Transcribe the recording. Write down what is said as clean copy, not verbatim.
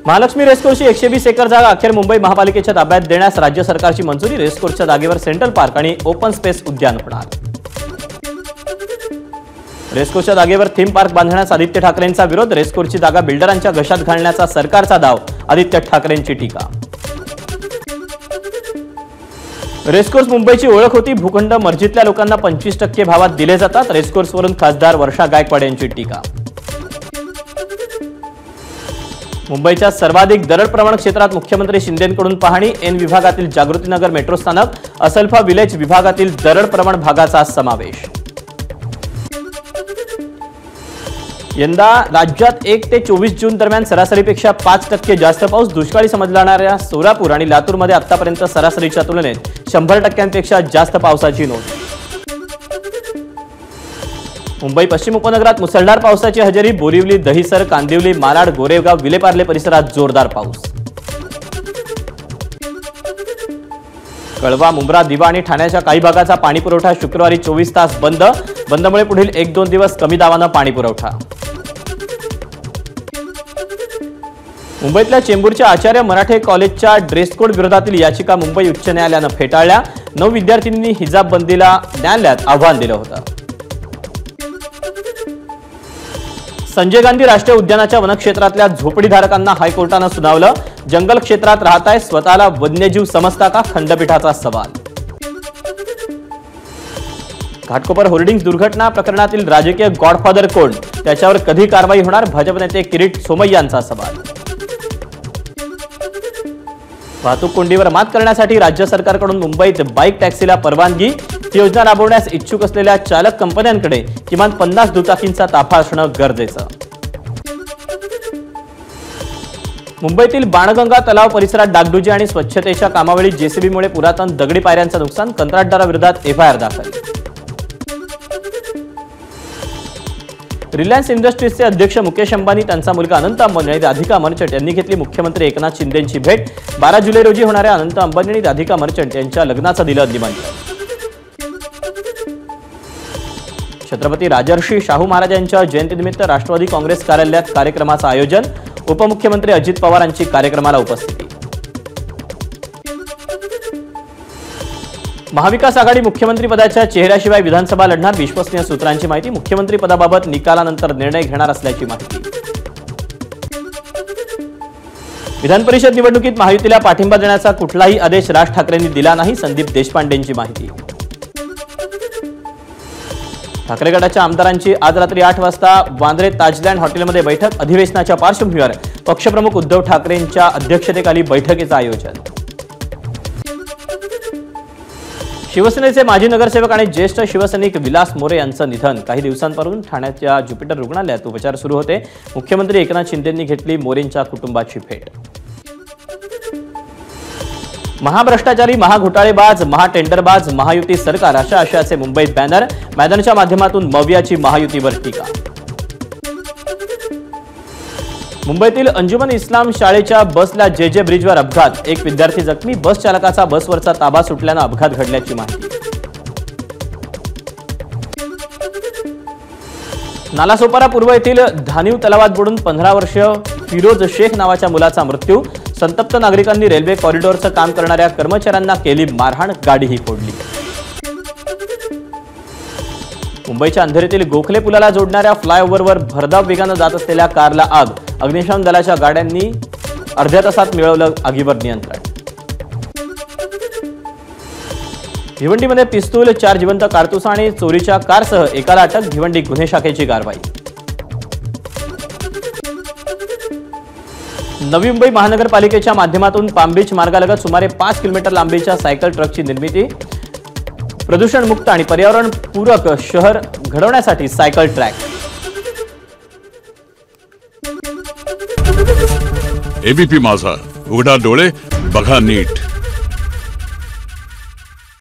Mahalakshmi रेसकोर्सची 120 acre जागा अखेर मुंबई महापालिकेच्या ताब्यात देण्यास राज्य सरकारची मंजुरी। रेसकोर्सच्या जागेवर सेंट्रल पार्क आणि ओपन स्पेस उद्यान होणार। रेसकोर्सच्या जागेवर थीम पार्क बांधण्यास आदित्य ठाकरेंचा विरोध। रेसकोर्सची जागा बिल्डरांच्या घशात घालण्याचा सरकारचा दाव, आदित्य ठाकरेंची टीका। रेसकोर्स मुंबईची ओळख होती, भूखंड मर्जीतल्या लोकांना 25% भावात दिले जातात। रेसकोर्सवरून खासदार वर्षा गायकवाड यांची टीका। मुंबईच्या सर्वाधिक दरड प्रवण क्षेत्रात मुख्यमंत्री शिंदेंकडून पाहणी। एन विभागातील जागृतीनगर मेट्रो स्थानक, असल्फा विलेज विभागातील दरड प्रवण भागाचा समावेश। यंदा राज्यात 1 ते 24 जून दरम्यान सरासरीपेक्षा 5% जास्त पाऊस। दुष्काळी समजल्या जाणाऱ्या सोलापूर आणि लातूरमध्ये आतापर्यंत सरासरीच्या तुलनेत 100%पेक्षा जास्त पावसाची नोंद। मुंबई पश्चिम उपनगरात मुसळधार पावसाची हजेरी। बोरिवली, दहिसर, कांदिवली, मालाड, गोरेगाव, विलेपार्ले परिसरात जोरदार पाऊस। कळवा, मुंब्रा, दिवा आणि ठाण्याच्या काही भागाचा पाणी पुरवठा शुक्रवारी 24 तास बंद। बंदमुळे पुढील 1-2 दिवस कमी दाबानं पाणी पुरवठा। मुंबईतल्या चेंबूरच्या आचार्य मराठे कॉलेजच्या ड्रेस कोड विरोधातील याचिका मुंबई उच्च न्यायालयानं फेटाळल्या। 9 विद्यार्थिनींनी हिजाब बंदीला न्यायालयात आव्हान दिलं होतं। संजय गांधी राष्ट्रीय उद्यानाच्या वनक्षेत्रातल्या झोपडीधारकांना हायकोर्टानं सुनावलं। जंगल क्षेत्रात राहताय, स्वतःला वन्यजीव समजता का? खंडपीठाचा सवाल। घाटकोपर होर्डिंग्स दुर्घटना प्रकरणातील राजकीय गॉडफादर कोण? त्याच्यावर कधी कारवाई होणार? भाजप नेते किरीट सोमय्यांचा सवाल। वाहतूक कोंडीवर मात करण्यासाठी राज्य सरकारकडून मुंबईत बाईक टॅक्सीला परवानगी। ही योजना राबवण्यास इच्छुक असलेल्या चालक कंपन्यांकडे किमान 50 दुचाकींचा ताफा असणं गरजेचं। मुंबईतील बाणगंगा तलाव परिसरात डागडुजी आणि स्वच्छतेच्या कामावेळी जेसीबीमुळे पुरातन दगडी पायऱ्यांचं नुकसान। कंत्राटदाराविरोधात एफआयआर दाखल। रिलायन्स इंडस्ट्रीजचे अध्यक्ष मुकेश अंबानी, त्यांचा मुलगा अनंत अंबानी आणि राधिका मर्चंट यांनी घेतली मुख्यमंत्री एकनाथ शिंदेंची भेट। 12 जुलै रोजी होणाऱ्या अनंत अंबानी आणि राधिका मर्चंट यांच्या लग्नाचं दिलं निमंत्रण। छत्रपती राजर्षी शाहू महाराजांच्या जयंतीनिमित्त राष्ट्रवादी काँग्रेस कार्यालयात कार्यक्रमाचं आयोजन। उपमुख्यमंत्री अजित पवार यांची कार्यक्रमाला उपस्थिती। महाविकास आघाडी मुख्यमंत्री पदाच्या चेहऱ्याशिवाय विधानसभा लढणार। विश्वसनीय सूत्रांची माहिती। मुख्यमंत्री पदाबाबत निकालानंतर निर्णय घेणार असल्याची माहिती। विधान परिषद निवडणुकीत महायुतीला पाठिंबा देण्याचा कुठलाही आदेश राज ठाकरेंनी दिला नाही। संदीप देशपांडेंची माहिती। ठाकरे गटाच्या आमदारांची आज रात्री 8 वाजता वांद्रे ताजलँड हॉटेलमध्ये बैठक। अधिवेशनाच्या पार्श्वभूमीवर पक्षप्रमुख उद्धव ठाकरेंच्या अध्यक्षतेखाली बैठकीचं आयोजन। शिवसेनेचे माजी नगरसेवक आणि ज्येष्ठ शिवसैनिक विलास मोरे यांचं निधन। काही दिवसांपासून ठाण्याच्या ज्युपिटर रुग्णालयात उपचार सुरू होते। मुख्यमंत्री एकनाथ शिंदेंनी घेतली मोरेंच्या कुटुंबाची भेट। महाभ्रष्टाचारी, महाघोटाळेबाज, महाटेंडरबाज, महायुती सरकार अशा आशयाचे मुंबईत बॅनर। मैदानाच्या माध्यमातून मवियाची महायुतीवर टीका। मुंबईतील अंजुमन इस्लाम शाळेच्या बसला जे ब्रिजवर अपघात। एक विद्यार्थी जखमी। बस चालकाचा बसवरचा ताबा सुटल्यानं अपघात घडल्याची माहिती। नालासोपारा पूर्व येथील धानिव तलावात बुडून 15 वर्षीय फिरोज शेख नावाच्या मुलाचा मृत्यू। संतप्त नागरिकांनी रेल्वे कॉरिडॉरचं काम करणाऱ्या कर्मचाऱ्यांना केली मारहाण, गाडीही फोडली। मुंबईच्या अंधेरीतील गोखले पुलाला जोडणाऱ्या फ्लायओव्हरवर भरधाव वेगानं जात असलेल्या कारला आग। अग्निशमन दलाच्या गाड्यांनी अर्ध्या तासात मिळवलं आगीवर नियंत्रण। भिवंडीमध्ये पिस्तूल, 4 जिवंत कारतूस आणि चोरीच्या कारसह एकाला अटक। भिवंडी गुन्हे शाखेची कारवाई। नवी मुंबई महानगरपालिकेच्या माध्यमातून पाम बीच मार्गालगत सुमारे 5 किलोमीटर लांबीच्या सायकल ट्रकची निर्मिती। प्रदूषणमुक्त आणि पर्यावरणपूरक शहर घडवण्यासाठी सायकल ट्रॅक। एबीपी माझा, उघडा डोळे बघा नीट।